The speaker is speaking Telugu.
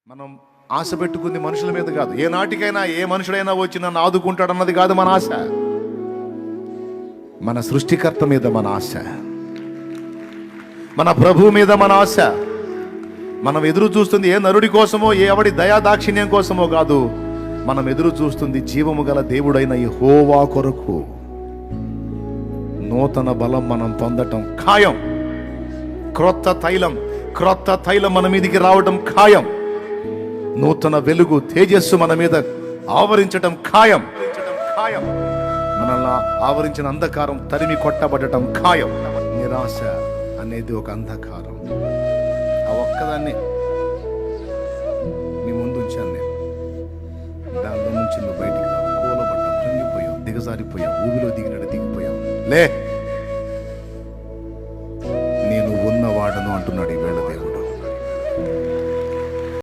మనం ఆశ పెట్టుకుంది మనుషుల మీద కాదు. ఏ నాటికైనా ఏ మనుషుడైనా వచ్చి నన్ను ఆదుకుంటాడన్నది కాదు మన ఆశ. మన సృష్టికర్త మీద మన ఆశ, మన ప్రభువు మీద మన ఆశ. మనం ఎదురు చూస్తుంది ఏ నరుడి కోసమో, ఏ ఎవడి దయాదాక్షిణ్యం కోసమో కాదు. మనం ఎదురు చూస్తుంది జీవము గల దేవుడైన యెహోవా కొరకు. నూతన బలం మనం పొందటం ఖాయం. క్రొత్త తైలం మన మీదికి రావటం ఖాయం. నూతన వెలుగు, తేజస్సు మన మీద ఆవరించటం ఖాయం. మనల్ని ఆవరించిన అంధకారం తరిమి కొట్టబడటం ఖాయం. నిరాశ అనేది ఒక అంధకారం. ఆ ఒక్కదాన్ని మీ ముందు ఉంచాను నేను. దానిలో నుంచి నువ్వు బయటికి రావు. కూలబడ్డావు, కృంగిపోయావు, దిగజారిపోయావు, ఊబిలో దిగినట్టు దిగిపోయావు. లే.